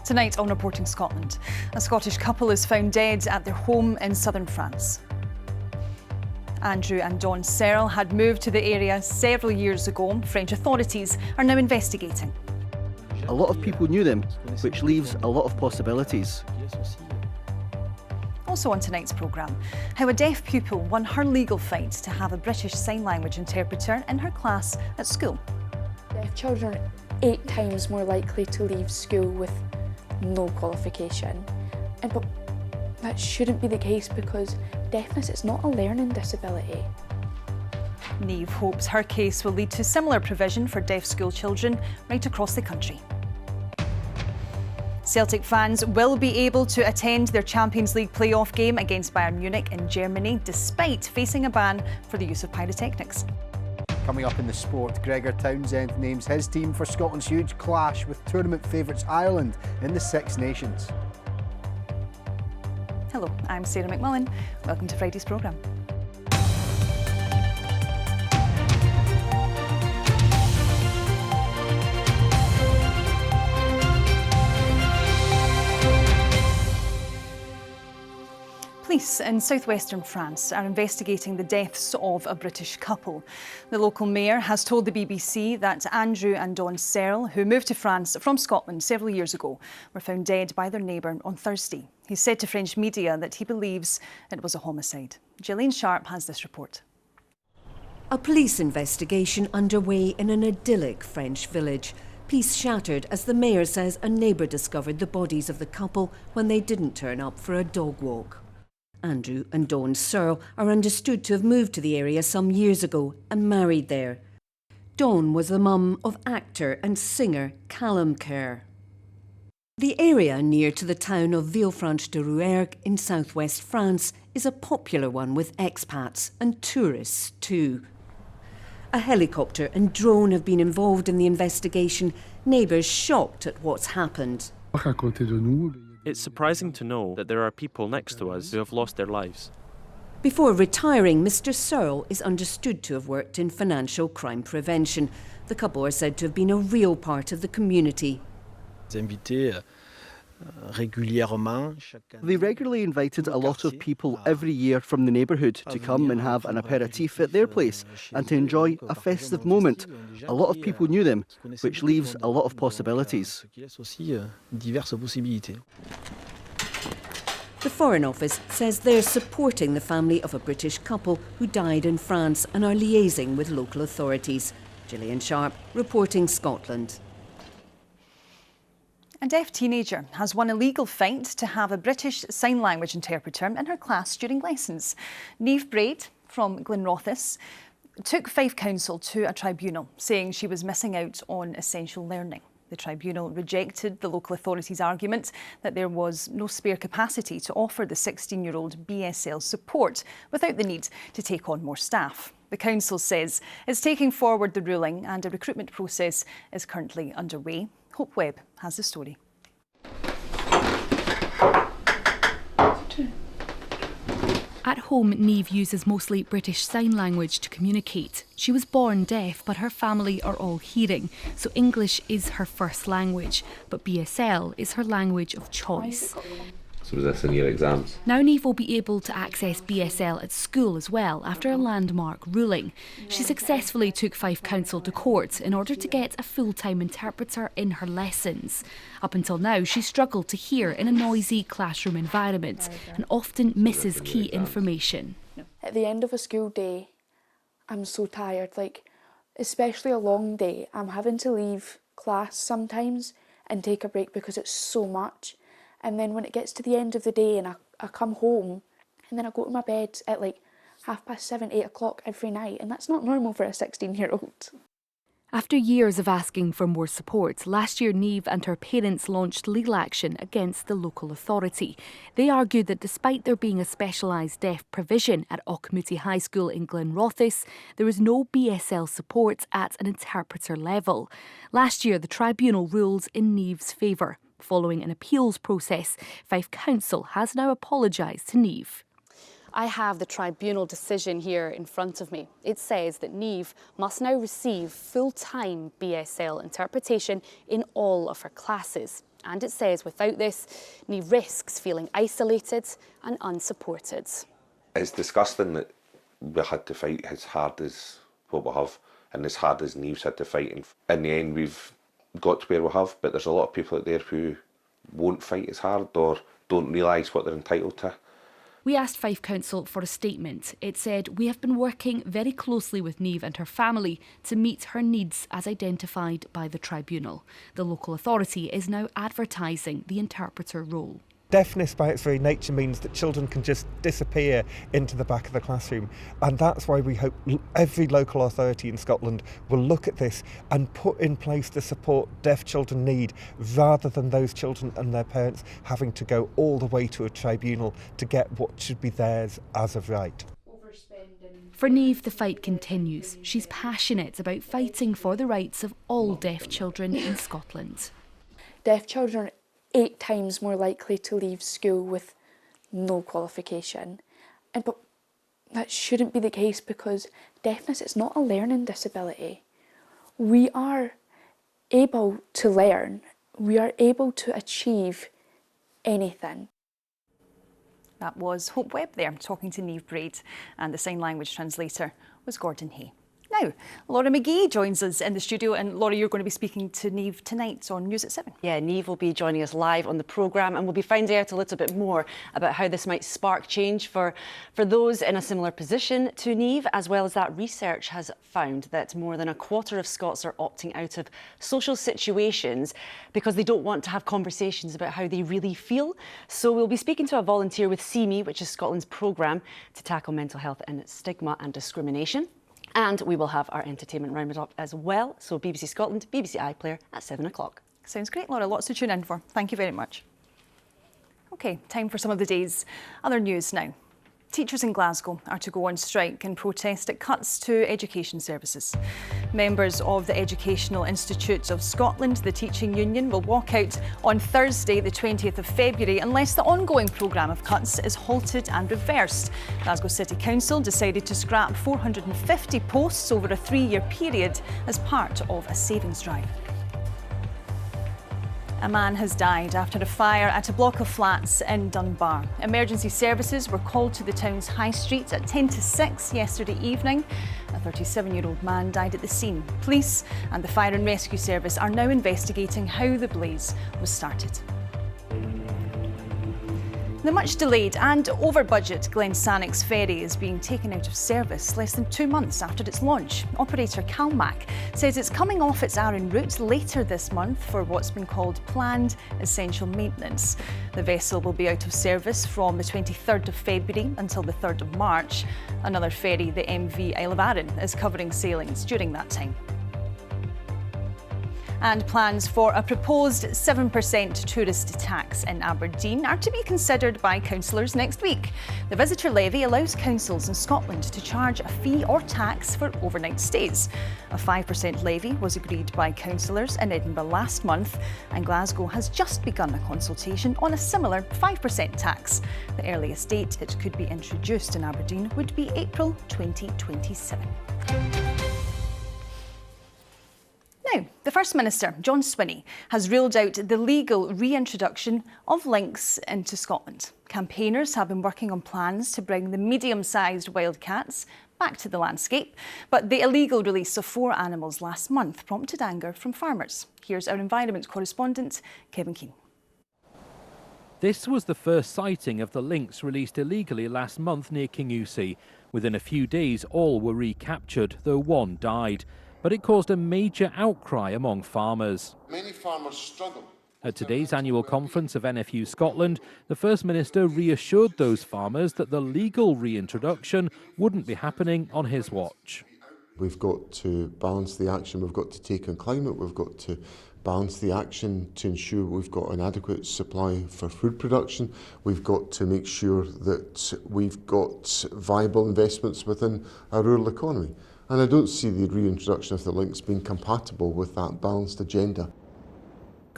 Tonight on Reporting Scotland, a Scottish couple is found dead at their home in southern France. Andrew and Dawn Searle had moved to the area several years ago. French authorities are now investigating. A lot of people knew them, which leaves a lot of possibilities. Also on tonight's programme, how a deaf pupil won her legal fight to have a British Sign Language interpreter in her class at school. Deaf children are 8 times more likely to leave school with no qualification. But that shouldn't be the case because deafness is not a learning disability. Niamh hopes her case will lead to similar provision for deaf school children right across the country. Celtic fans will be able to attend their Champions League playoff game against Bayern Munich in Germany, despite facing a ban for the use of pyrotechnics. Coming up in the sport, Gregor Townsend names his team for Scotland's huge clash with tournament favourites Ireland in the Six Nations. Hello, I'm Sarah McMullen. Welcome to Friday's programme. Police in southwestern France are investigating the deaths of a British couple. The local mayor has told the BBC that Andrew and Dawn Searle, who moved to France from Scotland several years ago, were found dead by their neighbour on Thursday. He said to French media that he believes it was a homicide. Gillian Sharp has this report. A police investigation underway in an idyllic French village. Peace shattered as the mayor says a neighbour discovered the bodies of the couple when they didn't turn up for a dog walk. Andrew and Dawn Searle are understood to have moved to the area some years ago and married there. Dawn was the mum of actor and singer Callum Kerr. The area near to the town of Villefranche-de-Rouergue in southwest France is a popular one with expats and tourists too. A helicopter and drone have been involved in the investigation, neighbours shocked at what's happened. It's surprising to know that there are people next to us who have lost their lives. Before retiring, Mr Searle is understood to have worked in financial crime prevention. The couple are said to have been a real part of the community. They regularly invited a lot of people every year from the neighbourhood to come and have an aperitif at their place and to enjoy a festive moment. A lot of people knew them, which leaves a lot of possibilities. The Foreign Office says they're supporting the family of a British couple who died in France and are liaising with local authorities. Gillian Sharp, Reporting Scotland. A deaf teenager has won a legal fight to have a British Sign Language interpreter in her class during lessons. Niamh Braid from Glenrothes took Fife Council to a tribunal, saying she was missing out on essential learning. The tribunal rejected the local authorities' argument that there was no spare capacity to offer the 16-year-old BSL support without the need to take on more staff. The council says it's taking forward the ruling and a recruitment process is currently underway. Hope Webb has the story. At home, Niamh uses mostly British Sign Language to communicate. She was born deaf, but her family are all hearing, so English is her first language, but BSL is her language of choice. So was this in your exams? Now Niamh will be able to access BSL at school as well after a landmark ruling. She successfully took Fife Council to court in order to get a full-time interpreter in her lessons. Up until now, she struggled to hear in a noisy classroom environment and often misses key information. At the end of a school day, I'm so tired, especially a long day. I'm having to leave class sometimes and take a break because it's so much. And then when it gets to the end of the day and I come home and then I go to my bed at 7:30, 8 o'clock every night, and that's not normal for a 16-year-old. After years of asking for more support, last year Niamh and her parents launched legal action against the local authority. They argued that despite there being a specialised deaf provision at Auchmuty High School in Glenrothes, there is no BSL support at an interpreter level. Last year the tribunal ruled in Niamh's favour. Following an appeals process, Fife Council has now apologised to Niamh. I have the tribunal decision here in front of me. It says that Niamh must now receive full-time BSL interpretation in all of her classes. And it says without this, Niamh risks feeling isolated and unsupported. It's disgusting that we had to fight as hard as what we have and as hard as Niamh's had to fight. And in the end, we've got to where we have, but there's a lot of people out there who won't fight as hard or don't realise what they're entitled to. We asked Fife Council for a statement. It said, "We have been working very closely with Niamh and her family to meet her needs as identified by the tribunal. The local authority is now advertising the interpreter role." Deafness by its very nature means that children can just disappear into the back of the classroom, and that's why we hope every local authority in Scotland will look at this and put in place the support deaf children need, rather than those children and their parents having to go all the way to a tribunal to get what should be theirs as of right. For Niamh, the fight continues. She's passionate about fighting for the rights of all deaf children in Scotland. Deaf children are 8 times more likely to leave school with no qualification. But that shouldn't be the case, because deafness is not a learning disability. We are able to learn, we are able to achieve anything. That was Hope Webb there, talking to Niamh Braid, and the sign language translator was Gordon Hay. Now, Laura McGee joins us in the studio, and Laura, you're going to be speaking to Niamh tonight on News at 7. Yeah, Niamh will be joining us live on the programme, and we'll be finding out a little bit more about how this might spark change for those in a similar position to Niamh, as well as that research has found that more than a quarter of Scots are opting out of social situations because they don't want to have conversations about how they really feel. So we'll be speaking to a volunteer with See Me, which is Scotland's programme to tackle mental health and stigma and discrimination. And we will have our entertainment roundup as well. So BBC Scotland, BBC iPlayer at 7 o'clock. Sounds great, Laura. Lots to tune in for. Thank you very much. OK, time for some of the day's other news now. Teachers in Glasgow are to go on strike in protest at cuts to education services. Members of the Educational Institute of Scotland, the teaching union, will walk out on Thursday, the 20th of February, unless the ongoing programme of cuts is halted and reversed. Glasgow City Council decided to scrap 450 posts over a 3-year period as part of a savings drive. A man has died after a fire at a block of flats in Dunbar. Emergency services were called to the town's high street at 10 to 6 yesterday evening. A 37-year-old man died at the scene. Police and the Fire and Rescue Service are now investigating how the blaze was started. The much delayed and over budget Glensannox ferry is being taken out of service less than 2 months after its launch. Operator Calmac says it's coming off its Arran route later this month for what's been called planned essential maintenance. The vessel will be out of service from the 23rd of February until the 3rd of March. Another ferry, the MV Isle of Arran, is covering sailings during that time. And plans for a proposed 7% tourist tax in Aberdeen are to be considered by councillors next week. The visitor levy allows councils in Scotland to charge a fee or tax for overnight stays. A 5% levy was agreed by councillors in Edinburgh last month, and Glasgow has just begun a consultation on a similar 5% tax. The earliest date it could be introduced in Aberdeen would be April 2027. Now, the First Minister, John Swinney, has ruled out the legal reintroduction of lynx into Scotland. Campaigners have been working on plans to bring the medium-sized wildcats back to the landscape, but the illegal release of 4 animals last month prompted anger from farmers. Here's our environment correspondent, Kevin Keane. This was the first sighting of the lynx released illegally last month near Kingussie. Within a few days, all were recaptured, though 1 died. But it caused a major outcry among farmers. Many farmers struggle. At today's annual conference of NFU Scotland, the First Minister reassured those farmers that the legal reintroduction wouldn't be happening on his watch. We've got to balance the action we've got to take on climate, we've got to balance the action to ensure we've got an adequate supply for food production, we've got to make sure that we've got viable investments within our rural economy. And I don't see the reintroduction of the lynx being compatible with that balanced agenda.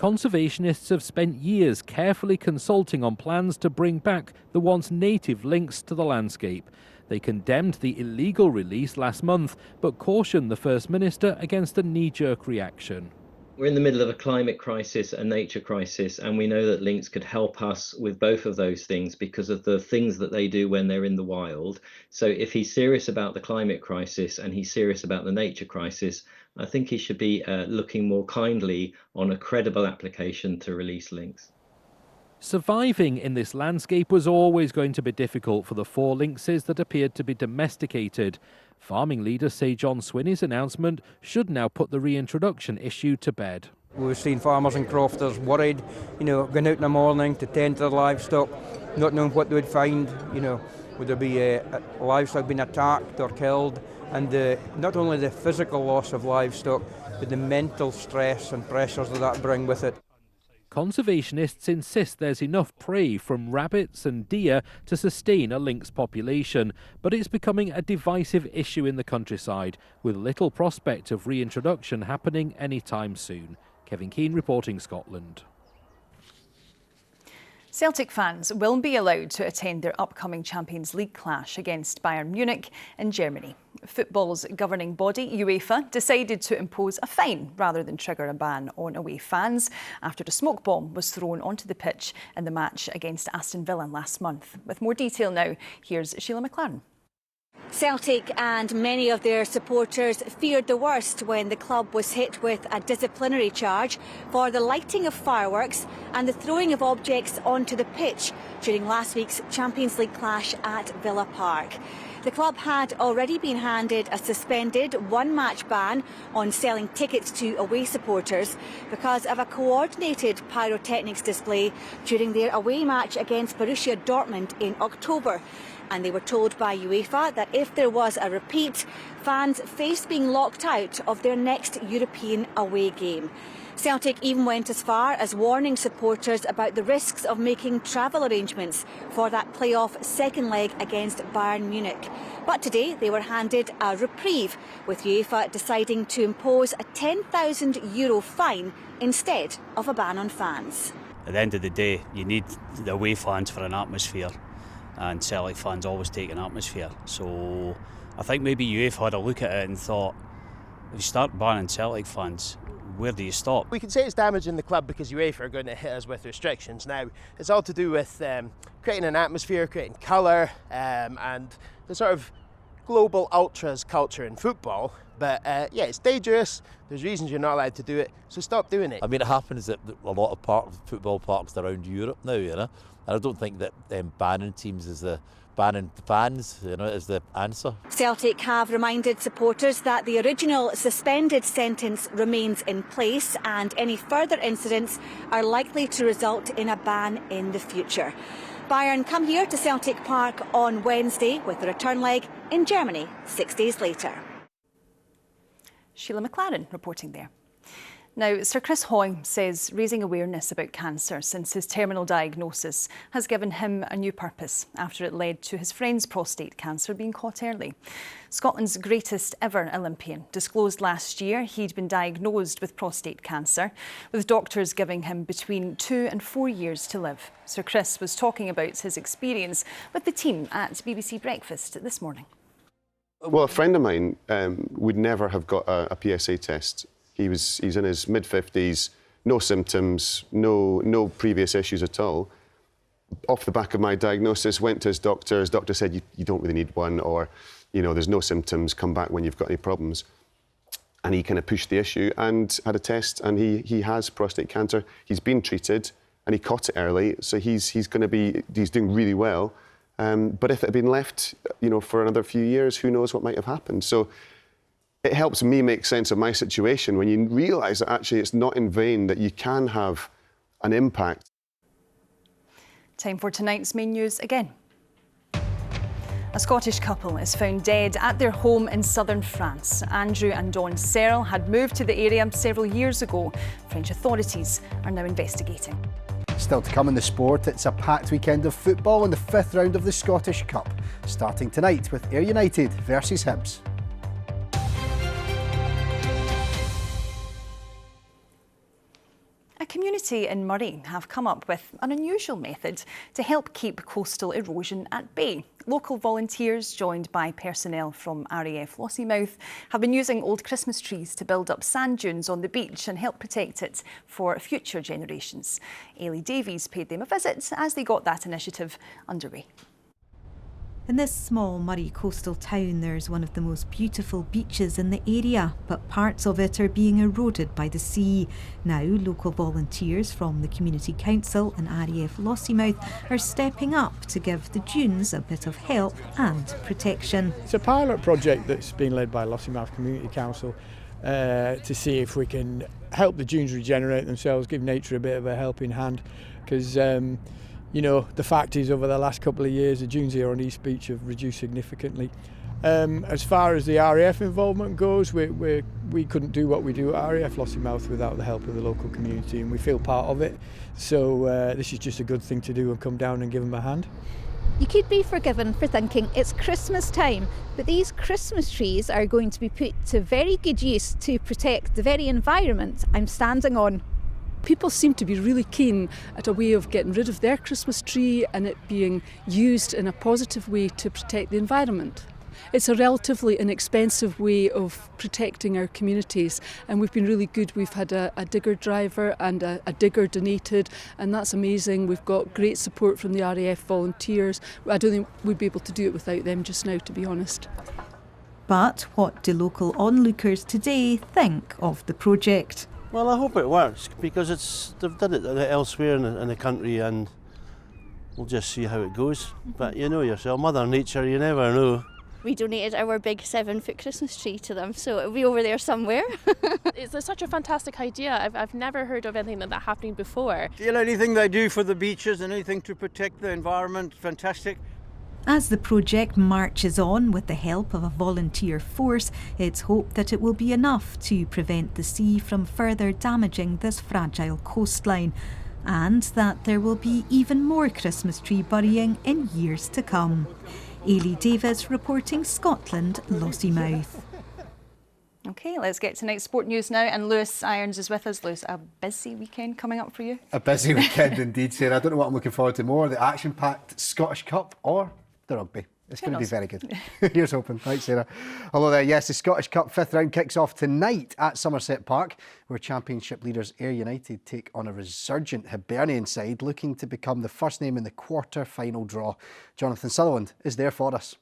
Conservationists have spent years carefully consulting on plans to bring back the once native lynx to the landscape. They condemned the illegal release last month, but cautioned the First Minister against a knee-jerk reaction. We're in the middle of a climate crisis, a nature crisis, and we know that lynx could help us with both of those things because of the things that they do when they're in the wild. So if he's serious about the climate crisis and he's serious about the nature crisis, I think he should be looking more kindly on a credible application to release lynx. Surviving in this landscape was always going to be difficult for the 4 lynxes that appeared to be domesticated. Farming leaders say John Swinney's announcement should now put the reintroduction issue to bed. We've seen farmers and crofters worried, going out in the morning to tend to their livestock, not knowing what they would find, would there be livestock being attacked or killed, and not only the physical loss of livestock, but the mental stress and pressures that bring with it. Conservationists insist there's enough prey from rabbits and deer to sustain a lynx population, but it's becoming a divisive issue in the countryside, with little prospect of reintroduction happening anytime soon. Kevin Keane reporting Scotland. Celtic fans will be allowed to attend their upcoming Champions League clash against Bayern Munich in Germany. Football's governing body, UEFA, decided to impose a fine rather than trigger a ban on away fans after a smoke bomb was thrown onto the pitch in the match against Aston Villa last month. With more detail now, here's Sheila McLaren. Celtic and many of their supporters feared the worst when the club was hit with a disciplinary charge for the lighting of fireworks and the throwing of objects onto the pitch during last week's Champions League clash at Villa Park. The club had already been handed a suspended one-match ban on selling tickets to away supporters because of a coordinated pyrotechnics display during their away match against Borussia Dortmund in October. And they were told by UEFA that if there was a repeat, fans faced being locked out of their next European away game. Celtic even went as far as warning supporters about the risks of making travel arrangements for that playoff second leg against Bayern Munich. But today they were handed a reprieve, with UEFA deciding to impose a €10,000 fine instead of a ban on fans. At the end of the day, you need the away fans for an atmosphere, and Celtic fans always take an atmosphere. So I think maybe UEFA had a look at it and thought, if you start banning Celtic fans, where do you stop? We can say it's damaging the club because UEFA are going to hit us with restrictions. Now, it's all to do with creating an atmosphere, creating colour, and the sort of global ultras culture in football. But yeah, it's dangerous. There's reasons you're not allowed to do it, so stop doing it. I mean, it happens at a lot of football parks around Europe now, and I don't think that banning teams is banning fans, is the answer. Celtic have reminded supporters that the original suspended sentence remains in place and any further incidents are likely to result in a ban in the future. Bayern come here to Celtic Park on Wednesday with the return leg in Germany 6 days later. Sheila McLaren reporting there. Now, Sir Chris Hoy says raising awareness about cancer since his terminal diagnosis has given him a new purpose after it led to his friend's prostate cancer being caught early. Scotland's greatest ever Olympian disclosed last year he'd been diagnosed with prostate cancer, with doctors giving him between 2 and 4 years to live. Sir Chris was talking about his experience with the team at BBC Breakfast this morning. Well, a friend of mine would never have got a PSA test. He's in his mid-50s, no symptoms, no previous issues at all. Off the back of my diagnosis, went to his doctor said, you don't really need one, or, there's no symptoms, come back when you've got any problems. And he kind of pushed the issue and had a test, and he has prostate cancer. He's been treated, and he caught it early, so he's doing really well. But if it had been left, for another few years, who knows what might have happened. So it helps me make sense of my situation when you realise that actually it's not in vain, that you can have an impact. Time for tonight's main news again. A Scottish couple is found dead at their home in southern France. Andrew and Dawn Searle had moved to the area several years ago. French authorities are now investigating. Still to come in the sport, it's a packed weekend of football in the 5th round of the Scottish Cup, starting tonight with Ayr United versus Hibs. A community community in Murray have come up with an unusual method to help keep coastal erosion at bay. Local volunteers, joined by personnel from RAF Lossiemouth, have been using old Christmas trees to build up sand dunes on the beach and help protect it for future generations. Ailey Davies paid them a visit as they got that initiative underway. In this small Murray coastal town, there's one of the most beautiful beaches in the area, but parts of it are being eroded by the sea. Now, local volunteers from the Community Council and RAF Lossiemouth are stepping up to give the dunes a bit of help and protection. It's a pilot project that's been led by Lossiemouth Community Council to see if we can help the dunes regenerate themselves, give nature a bit of a helping hand, because you know, the fact is, over the last couple of years, the dunes here on East Beach have reduced significantly. As far as the RAF involvement goes, we couldn't do what we do at RAF Lossiemouth without the help of the local community, and we feel part of it. So this is just a good thing to do and come down and give them a hand. You could be forgiven for thinking it's Christmas time, but these Christmas trees are going to be put to very good use to protect the very environment I'm standing on. People seem to be really keen at a way of getting rid of their Christmas tree and it being used in a positive way to protect the environment. It's a relatively inexpensive way of protecting our communities, and we've been really good. We've had a digger driver and a digger donated, and that's amazing. We've got great support from the RAF volunteers. I don't think we'd be able to do it without them just now, to be honest. But what do local onlookers today think of the project? Well, I hope it works, because they've done it elsewhere in the country, and we'll just see how it goes. But you know yourself, Mother Nature, you never know. We donated our big 7-foot Christmas tree to them, so it'll be over there somewhere. It's such a fantastic idea. I've never heard of anything like that happening before. Anything they do for the beaches and anything to protect the environment, fantastic. As the project marches on with the help of a volunteer force, it's hoped that it will be enough to prevent the sea from further damaging this fragile coastline, and that there will be even more Christmas tree burying in years to come. Ailey Davies reporting Scotland, Lossiemouth. OK, let's get to next sport news now, and Lewis Irons is with us. Lewis, a busy weekend coming up for you? A busy weekend indeed, Sarah. I don't know what I'm looking forward to more, the action-packed Scottish Cup or the rugby. It's going to be very good. Here's hoping. Thanks, Sarah. Hello there. Yes, the Scottish Cup 5th round kicks off tonight at Somerset Park, where Championship leaders Ayr United take on a resurgent Hibernian side looking to become the first name in the quarter-final draw. Jonathan Sutherland is there for us.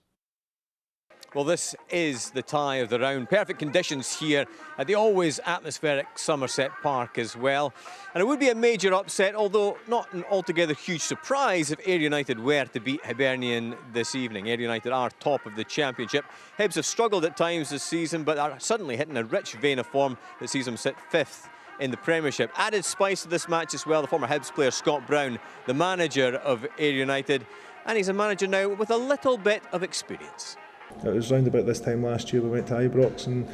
Well, this is the tie of the round. Perfect conditions here at the always atmospheric Somerset Park as well. And it would be a major upset, although not an altogether huge surprise if Ayr United were to beat Hibernian this evening. Ayr United are top of the championship. Hibs have struggled at times this season, but are suddenly hitting a rich vein of form that sees them sit 5th in the Premiership. Added spice to this match as well, the former Hibs player Scott Brown, the manager of Ayr United. And he's a manager now with a little bit of experience. It was round about this time last year we went to Ibrox, and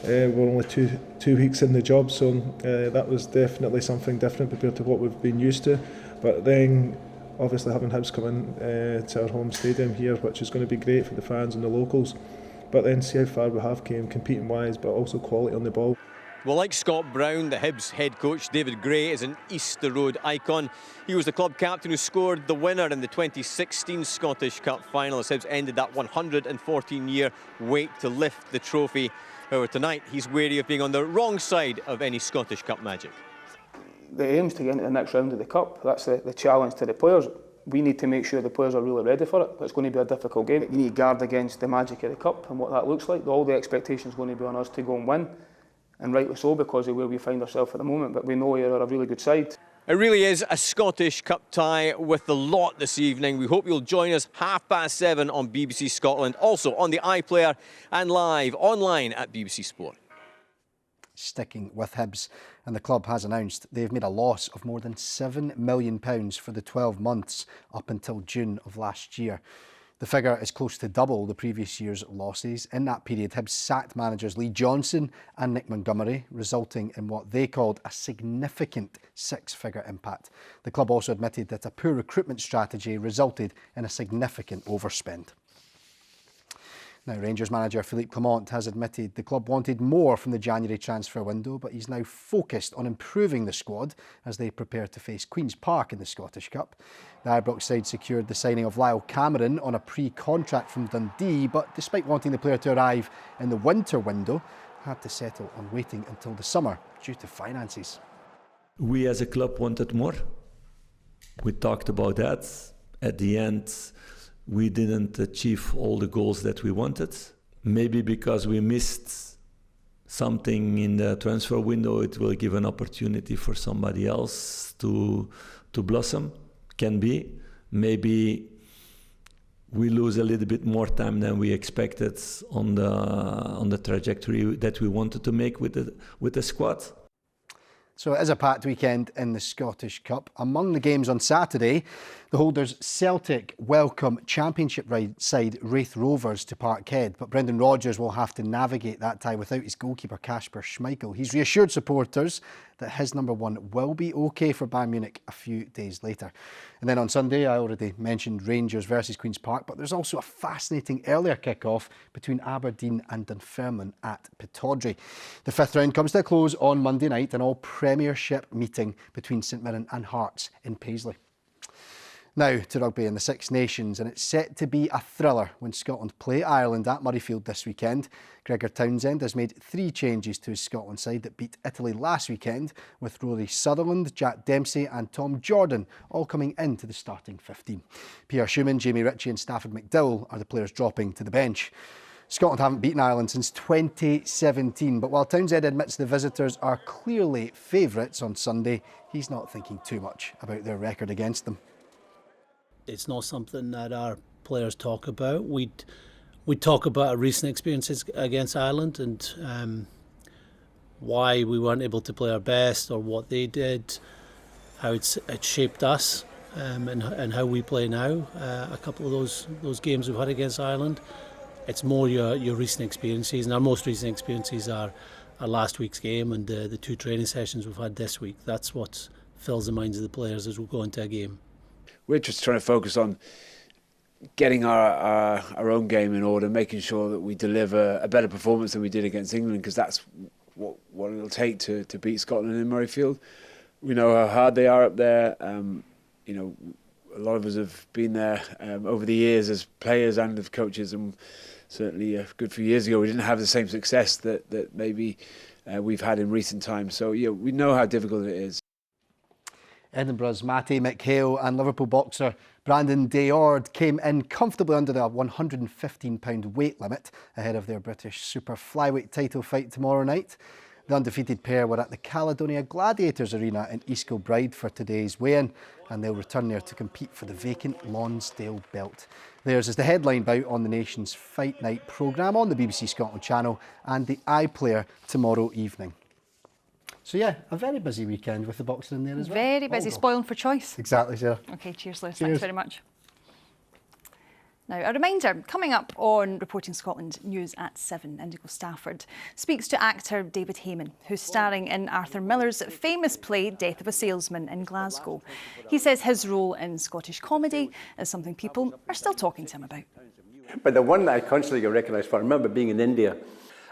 we're only two weeks in the job, so that was definitely something different compared to what we've been used to. But then obviously having Hibs come in to our home stadium here, which is going to be great for the fans and the locals, but then see how far we have came competing wise, but also quality on the ball. Well, like Scott Brown, the Hibs head coach David Gray is an Easter Road icon. He was the club captain who scored the winner in the 2016 Scottish Cup final as Hibs ended that 114-year wait to lift the trophy. However, tonight he's wary of being on the wrong side of any Scottish Cup magic. The aim's to get into the next round of the Cup. That's the challenge to the players. We need to make sure the players are really ready for it. It's going to be a difficult game. You need to guard against the magic of the Cup and what that looks like. All the expectations are going to be on us to go and win. And rightly so, because of where we find ourselves at the moment, but we know you're a really good side. It really is a Scottish Cup tie with the lot this evening. We hope you'll join us 7:30 on BBC Scotland, also on the iPlayer and live online at BBC Sport. Sticking with Hibs, and the club has announced they've made a loss of more than £7 million for the 12 months up until June of last year. The figure is close to double the previous year's losses. In that period, Hibs sacked managers Lee Johnson and Nick Montgomery, resulting in what they called a significant 6-figure impact. The club also admitted that a poor recruitment strategy resulted in a significant overspend. Now, Rangers manager Philippe Clement has admitted the club wanted more from the January transfer window, but he's now focused on improving the squad as they prepare to face Queen's Park in the Scottish Cup. The Ibrox side secured the signing of Lyle Cameron on a pre-contract from Dundee, but despite wanting the player to arrive in the winter window, had to settle on waiting until the summer due to finances. We as a club wanted more. We talked about that. At the end, we didn't achieve all the goals that we wanted. Maybe because we missed something in the transfer window, it will give an opportunity for somebody else to blossom. Can be. Maybe we lose a little bit more time than we expected on the trajectory that we wanted to make with the squad. So it is a packed weekend in the Scottish Cup. Among the games on Saturday, the holders Celtic welcome Championship side Raith Rovers to Parkhead, but Brendan Rodgers will have to navigate that tie without his goalkeeper Kasper Schmeichel. He's reassured supporters that his number one will be okay for Bayern Munich a few days later. And then on Sunday, I already mentioned Rangers versus Queen's Park, but there's also a fascinating earlier kick-off between Aberdeen and Dunfermline at Pittodrie. The fifth round comes to a close on Monday night, an all-Premiership meeting between St Mirren and Hearts in Paisley. Now to rugby in the Six Nations, and it's set to be a thriller when Scotland play Ireland at Murrayfield this weekend. Gregor Townsend has made 3 changes to his Scotland side that beat Italy last weekend, with Rory Sutherland, Jack Dempsey and Tom Jordan all coming into the starting 15. Pierre Schumann, Jamie Ritchie and Stafford McDowell are the players dropping to the bench. Scotland haven't beaten Ireland since 2017, but while Townsend admits the visitors are clearly favourites on Sunday, he's not thinking too much about their record against them. It's not something that our players talk about. We talk about our recent experiences against Ireland and why we weren't able to play our best, or what they did, how it shaped us, and how we play now. A couple of those games we've had against Ireland, it's more your recent experiences, and our most recent experiences are our last week's game and the 2 training sessions we've had this week. That's what fills the minds of the players as we go into a game. We're just trying to focus on getting our own game in order, making sure that we deliver a better performance than we did against England, because that's what it'll take to beat Scotland in Murrayfield. We know how hard they are up there. You know, a lot of us have been there over the years as players and as coaches, and certainly a good few years ago we didn't have the same success that maybe we've had in recent times. So yeah, we know how difficult it is. Edinburgh's Matty McHale and Liverpool boxer Brandon Daord came in comfortably under the £115 weight limit ahead of their British super flyweight title fight tomorrow night. The undefeated pair were at the Caledonia Gladiators Arena in East Kilbride for today's weigh-in, and they'll return there to compete for the vacant Lonsdale belt. Theirs is the headline bout on the nation's Fight Night programme on the BBC Scotland channel and the iPlayer tomorrow evening. So yeah, a very busy weekend with the boxing in there as well. Very busy, spoiling for choice. Exactly, Sarah. Okay, cheers, Liz. Cheers. Thanks very much. Now, a reminder, coming up on Reporting Scotland News at 7, Indigo Stafford speaks to actor David Heyman, who's starring in Arthur Miller's famous play Death of a Salesman in Glasgow. He says his role in Scottish comedy is something people are still talking to him about. But the one that I constantly get recognised for, I remember being in India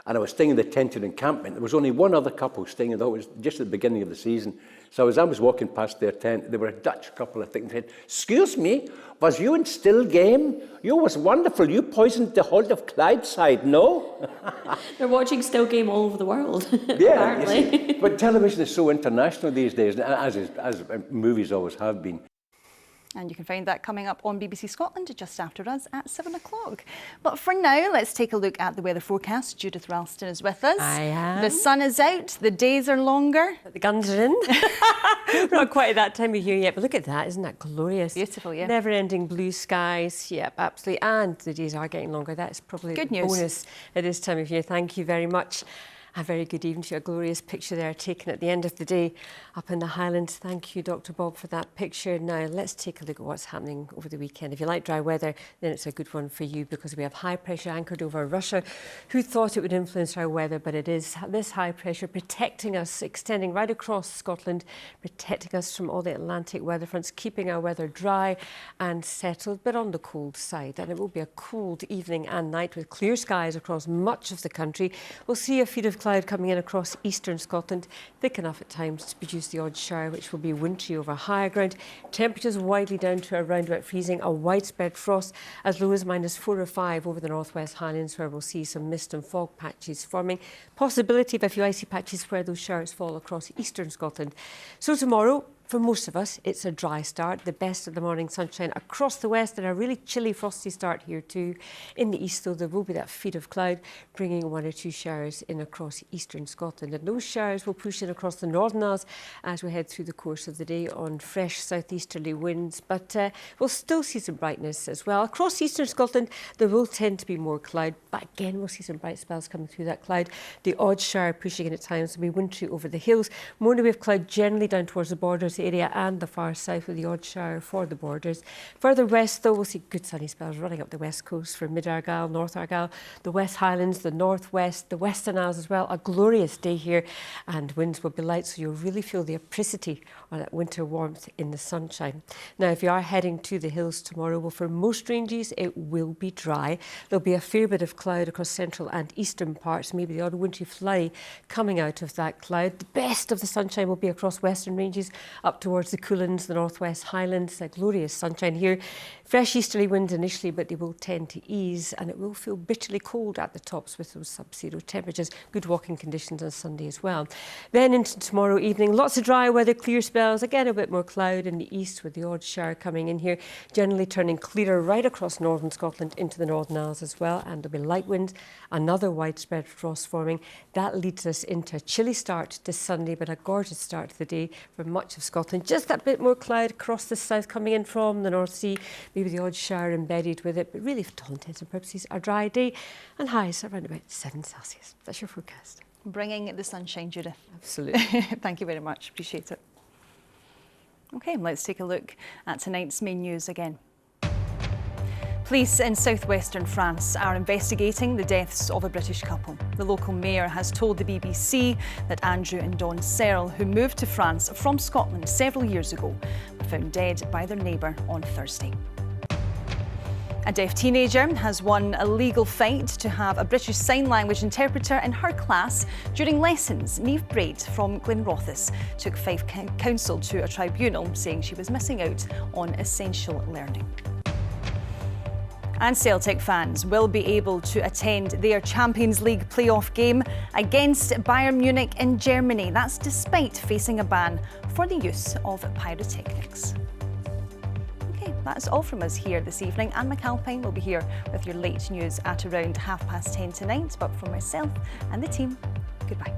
and I was staying in the tented encampment. There was only one other couple staying, and that was just at the beginning of the season. So as I was walking past their tent, they were a Dutch couple, I think, and said, "Excuse me, was you in Still Game? You was wonderful. You poisoned the Holt of Clydeside, no?" They're watching Still Game all over the world, Yeah, apparently. but television is so international these days, as movies always have been. And you can find that coming up on BBC Scotland just after us at 7 o'clock. But for now, let's take a look at the weather forecast. Judith Ralston is with us. I am. The sun is out, the days are longer. The guns are in. We're not quite at that time of year yet, but look at that, isn't that glorious? Beautiful, yeah. Never-ending blue skies, yep, absolutely. And the days are getting longer. That's probably good a news. Bonus at this time of year. Thank you very much. A very good evening to you. A glorious picture there taken at the end of the day up in the Highlands. Thank you, Dr. Bob, for that picture. Now, let's take a look at what's happening over the weekend. If you like dry weather, then it's a good one for you because we have high pressure anchored over Russia. Who thought it would influence our weather? But it is this high pressure protecting us, extending right across Scotland, protecting us from all the Atlantic weather fronts, keeping our weather dry and settled, but on the cold side. And it will be a cold evening and night with clear skies across much of the country. We'll see a feed of cloud coming in across eastern Scotland, thick enough at times to produce the odd shower, which will be wintry over higher ground. Temperatures widely down to around about freezing, a widespread frost as low as -4 or 5 over the northwest Highlands, where we'll see some mist and fog patches forming. Possibility of a few icy patches where those showers fall across eastern Scotland. So tomorrow, for most of us, it's a dry start. The best of the morning sunshine across the west and a really chilly, frosty start here too. In the east, though, there will be that feed of cloud, bringing 1 or 2 showers in across eastern Scotland. And those showers will push in across the Northern Isles as we head through the course of the day on fresh southeasterly winds. But we'll still see some brightness as well. Across eastern Scotland, there will tend to be more cloud. But again, we'll see some bright spells coming through that cloud. The odd shower pushing in at times will be wintry over the hills. More in the way of cloud generally down towards the borders area and the far south with the odd shower for the borders. Further west, though, we'll see good sunny spells running up the west coast for mid-Argyll, North Argyll, the West Highlands, the northwest, the Western Isles as well. A glorious day here, and winds will be light, so you'll really feel the apricity or that winter warmth in the sunshine. Now, if you are heading to the hills tomorrow, well, for most ranges, it will be dry. There'll be a fair bit of cloud across central and eastern parts, maybe the odd wintry flurry coming out of that cloud. The best of the sunshine will be across western ranges up towards the Coolins, the northwest Highlands. A glorious sunshine here. Fresh easterly winds initially, but they will tend to ease, and it will feel bitterly cold at the tops with those sub-zero temperatures. Good walking conditions on Sunday as well. Then into tomorrow evening, lots of dry weather, clear spells. Again, a bit more cloud in the east with the odd shower coming in here. Generally turning clearer right across northern Scotland into the Northern Isles as well. And there'll be light winds, another widespread frost forming. That leads us into a chilly start to Sunday, but a gorgeous start to the day for much of Scotland. Just that bit more cloud across the south coming in from the North Sea, maybe the odd shower embedded with it, but really for all intents and purposes a dry day and highs around about 7 Celsius. That's your forecast. Bringing the sunshine, Judith. Absolutely. Thank you very much. Appreciate it. OK, let's take a look at tonight's main news again. Police in southwestern France are investigating the deaths of a British couple. The local mayor has told the BBC that Andrew and Dawn Searle, who moved to France from Scotland several years ago, were found dead by their neighbour on Thursday. A deaf teenager has won a legal fight to have a British Sign Language interpreter in her class during lessons. Niamh Braid from Glenrothes took Fife Council to a tribunal, saying she was missing out on essential learning. And Celtic fans will be able to attend their Champions League playoff game against Bayern Munich in Germany. That's despite facing a ban for the use of pyrotechnics. OK, that's all from us here this evening. Anne McAlpine will be here with your late news at around 10:30 tonight. But from myself and the team, goodbye.